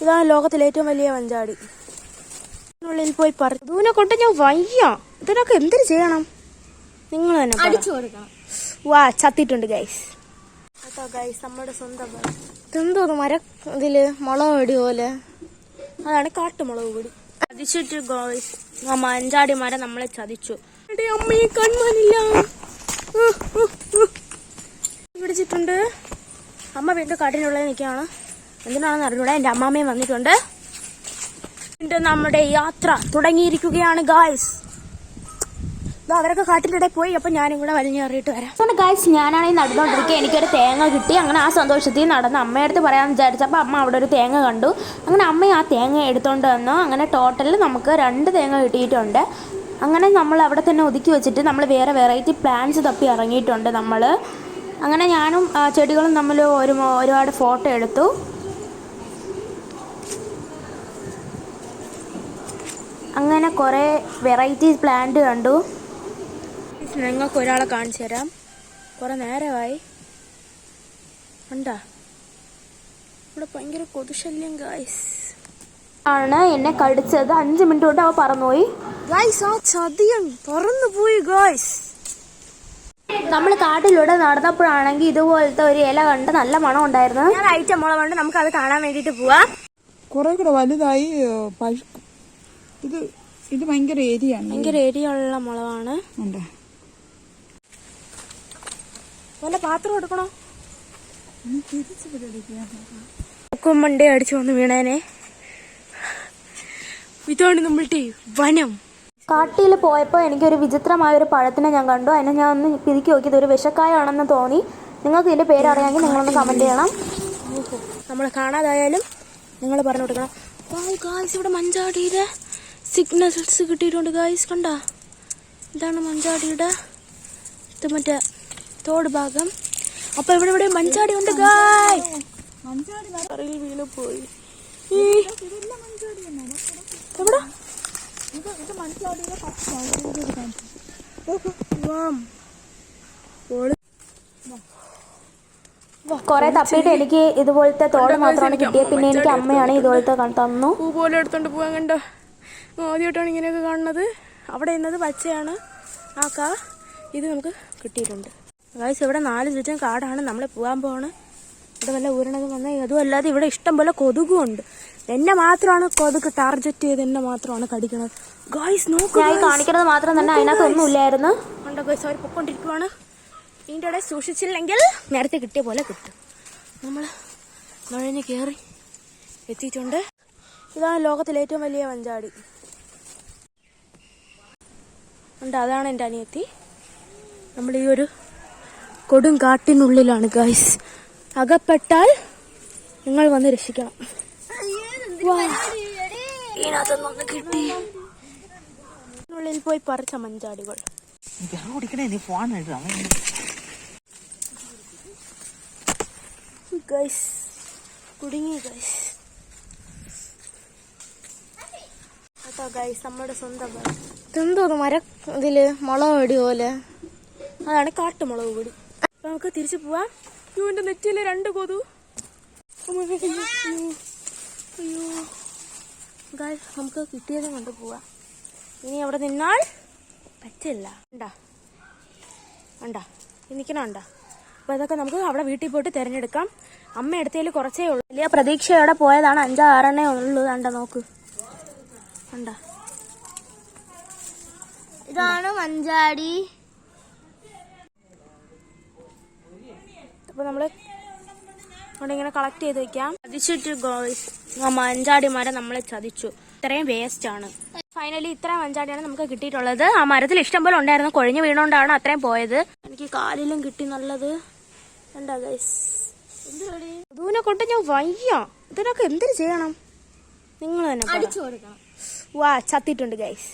ഇതാണ് ലോകത്തിലെ ഏറ്റവും വലിയ മഞ്ചാടി. ഉള്ളിൽ പോയി പറഞ്ഞു ഇതിനെ കൊണ്ട് ഞാൻ വയ്യ. ഇതിനൊക്കെ എന്തിനു ചെയ്യണം? നിങ്ങൾ തന്നെ അടിച്ചു കൊടുക്കണം. വാ, ചത്തിട്ടുണ്ട് ഗൈസ്. കേട്ടോ ഗൈസ്, നമ്മുടെ സ്വന്തം ഇതെന്തോന്ന് മര ഇതില് മുളക് പൊടി പോലെ. അതാണ് കാട്ടുമുളക് പൊടി. ചതിച്ചിട്ട് ഗൈസ്, മഞ്ചാടി മരം നമ്മളെ ചതിച്ചു. അമ്മയെ കൺമാനില്ല പിടിച്ചിട്ടുണ്ട്. അമ്മ വീണ്ടും കാട്ടിനുള്ളിൽ നിൽക്കുകയാണ്. എന്തിനാണെന്ന് അറിഞ്ഞൂടെ. എന്റെ അമ്മാമ്മയും വന്നിട്ടുണ്ട്. നമ്മുടെ യാത്ര തുടങ്ങിയിരിക്കുകയാണ് ഗായ്സ്. അവരൊക്കെ കാട്ടിൻ്റെ പോയി. അപ്പൊ ഞാനും കൂടെ വലിഞ്ഞേറിയിട്ട് വരാം. അതുകൊണ്ട് ഗായ്സ്, ഞാനാണെങ്കിൽ നടന്നുകൊണ്ടിരിക്കുക. എനിക്കൊരു തേങ്ങ കിട്ടി. അങ്ങനെ ആ സന്തോഷത്തിൽ നടന്ന് അമ്മയടുത്ത് പറയാമെന്ന് വിചാരിച്ചപ്പോൾ അമ്മ അവിടെ ഒരു തേങ്ങ കണ്ടു. അങ്ങനെ അമ്മ ആ തേങ്ങ എടുത്തോണ്ട് വന്നു. അങ്ങനെ ടോട്ടലിൽ നമുക്ക് 2 തേങ്ങ കിട്ടിയിട്ടുണ്ട്. അങ്ങനെ നമ്മൾ അവിടെ തന്നെ ഒതുക്കി വെച്ചിട്ട് നമ്മൾ വേറെ വെറൈറ്റി പ്ലാന്റ്സ് തപ്പി ഇറങ്ങിയിട്ടുണ്ട് നമ്മൾ. അങ്ങനെ ഞാനും ചെടികളും തമ്മിൽ ഒരുപാട് ഫോട്ടോ എടുത്തു. അങ്ങനെ കുറേ വെറൈറ്റി പ്ലാന്റ് കണ്ടു. നിങ്ങൾക്ക് ഒരാളെ കാണിച്ചു തരാം. കുറെ നേരമായി. ഉണ്ടാ ഇവിടെ ഭയങ്കര കൊതുശല്യം ഗായ്സ്. ആണ് എന്നെ കടിച്ചത്. 5 മിനിറ്റ് കൊണ്ട് അവ പറന്നുപോയി ഗായ്സ്. ആ ചതിയൻ പറന്നുപോയി ഗായ്സ്. നമ്മൾ കാട്ടിലൂടെ നടന്നപ്പോഴാണെങ്കിൽ ഇതുപോലത്തെ ഒരു ഇല കണ്ട് നല്ല മണം ഉണ്ടായിരുന്നു. ഞാൻ ഐറ്റം മുളകുണ്ട്. നമുക്ക് അത് കാണാൻ വേണ്ടിട്ട് പോവാം. കുറെ കൂടെ വലുതായി. ഇത് ഭയങ്കര ഏരിയാണ്. ഭയങ്കര ഏരിയ ഉള്ള മുളകാണ്. വല്ല പാത്രം എടുക്കണോ? മണ്ടേ അടിച്ചു വന്ന് വീണേനെ. ഇതാണ് നമ്മളുടെ വനം. കാട്ടിൽ പോയപ്പോൾ എനിക്കൊരു വിചിത്രമായൊരു പഴത്തിനെ ഞാൻ കണ്ടു. അതിനെ ഞാൻ ഒന്ന് പിതുക്കി നോക്കിയത് ഒരു വിഷക്കായാണെന്ന് തോന്നി. നിങ്ങൾക്ക് ഇതിന്റെ പേരറിയാമെങ്കിൽ നിങ്ങളൊന്ന് കമന്റ് ചെയ്യണം. നമ്മൾ കാണാതായാലും നിങ്ങൾ പറഞ്ഞു കൊടുക്കണം. ഗായ്സ്, ഇവിടെ മഞ്ചാടിയുടെ സിഗ്നൽസ് കിട്ടിയിട്ടുണ്ട് ഗായ്സ്. കണ്ട, ഇതാണ് മഞ്ചാടിയുടെ ഇത് മറ്റേ തോട് ഭാഗം. അപ്പൊ ഇവിടെ മഞ്ചാടി ഉണ്ട് ഗായ്സ്. കറിയിൽ വീണ് പോയി. കൊറേ തപ്പിയിട്ട് എനിക്ക് ഇതുപോലത്തെ തോട് മാത്രമാണ് കിട്ടിയത്. പിന്നെ എനിക്ക് അമ്മയാണ് ഇതുപോലത്തെ തന്നു. പൂ പോലെ എടുത്തോണ്ട് പോവാൻ. കണ്ടോ, ആദ്യമായിട്ടാണ് ഇങ്ങനെയൊക്കെ കാണുന്നത്. അവിടെ ഇന്നത് പച്ചയാണ് ആ കാ. ഇത് നമുക്ക് കിട്ടിയിട്ടുണ്ട് ഗായ്സ്. ഇവിടെ 4 ചുറ്റും കാടാണ്. നമ്മൾ പോകാൻ പോവാണ്. ഇവിടെ വല്ല ഊരണതും വന്നാൽ അതും അല്ലാതെ ഇവിടെ ഇഷ്ടം പോലെ കൊതുകും ഉണ്ട്. എന്നെ മാത്രമാണ് കൊതുക് ടാർഗറ്റ് ചെയ്ത് എന്നെ മാത്രമാണ് കടിക്കുന്നത് ഗായ്സ്. നോക്കുക, കാണിക്കുന്നത് മാത്രം തന്നെ അതിനകത്തൊന്നും ഇല്ലായിരുന്നു. കണ്ടോ ഗായ്സ്, അവർ പൊക്കോണ്ടിരിക്കുവാണ്. ഇതിൻ്റെ ഇടയിൽ സൂക്ഷിച്ചില്ലെങ്കിൽ നേരത്തെ കിട്ടിയ പോലെ കിട്ടും. നമ്മൾ നുഴഞ്ഞ് കയറി എത്തിയിട്ടുണ്ട്. ഇതാണ് ലോകത്തിലെ ഏറ്റവും വലിയ മഞ്ചാടി. ഉണ്ട്, അതാണ് എൻ്റെ അനിയത്തി. നമ്മൾ ഈ ഒരു കൊടും കാട്ടിനുള്ളിലാണ് ഗായ്സ്. അകപ്പെട്ടാൽ നിങ്ങൾ വന്ന് രക്ഷിക്കണം. ഇതിനകത്തൊന്നും കിട്ടി. ഉള്ളിൽ പോയി പറിച്ച മഞ്ചാടികൾ. ഗൈസ്, കുടുങ്ങി ഗൈസ്. കേട്ടോ ഗൈസ്, നമ്മുടെ സ്വന്തം ഇതെന്തോന്ന് മര ഇതില് മുളക് പൊടി പോലെ. അതാണ് കാട്ടുമുളക് പൊടി. അപ്പൊ നമുക്ക് തിരിച്ചു പോവാം. എന്റെ നെറ്റിയില് 2 കൊതു. അയ്യോ ഗൈസ്, നമുക്ക് കിട്ടിയതും കൊണ്ട് പോവാം. ഇനി അവിടെ നിന്നാൽ പറ്റില്ല. ഉണ്ടാ നിൽക്കണുണ്ടാ. അപ്പൊ ഇതൊക്കെ നമുക്ക് അവിടെ വീട്ടിൽ പോയിട്ട് തിരഞ്ഞെടുക്കാം. അമ്മ എടുത്തതിൽ കുറച്ചേ ഉള്ളൂ. വലിയ പ്രതീക്ഷയോടെ പോയതാണ്. 5-6 ഉള്ളൂ. കണ്ട, നോക്ക്. കണ്ടാ, ഇതാണ് മഞ്ചാടി. അപ്പൊ നമ്മള് അവിടെ ഇങ്ങനെ കളക്ട് ചെയ്ത് വെക്കാം. ചതിച്ചിട്ട് മഞ്ചാടി മരം നമ്മളെ ചതിച്ചു. ഇത്രയും വേസ്റ്റ് ആണ്. ഫൈനലി ഇത്ര മഞ്ചാടിയാണ് നമുക്ക് കിട്ടിയിട്ടുള്ളത്. ആ മരത്തിൽ ഇഷ്ടം പോലെ ഉണ്ടായിരുന്നു. കൊഴിഞ്ഞു വീണോണ്ടാണ് അത്രയും പോയത്. എനിക്ക് കാലിലും കിട്ടി നല്ലത്. എന്താ ഗൈസ്, ഇതിനെ കൊണ്ട് ഞാൻ വയ്യ. ഇതിനൊക്കെ എന്തിനു ചെയ്യണം? നിങ്ങൾ തന്നെ അടിച്ചു കൊടുക്കണം. വാ, ചത്തിട്ടുണ്ട് ഗൈസ്.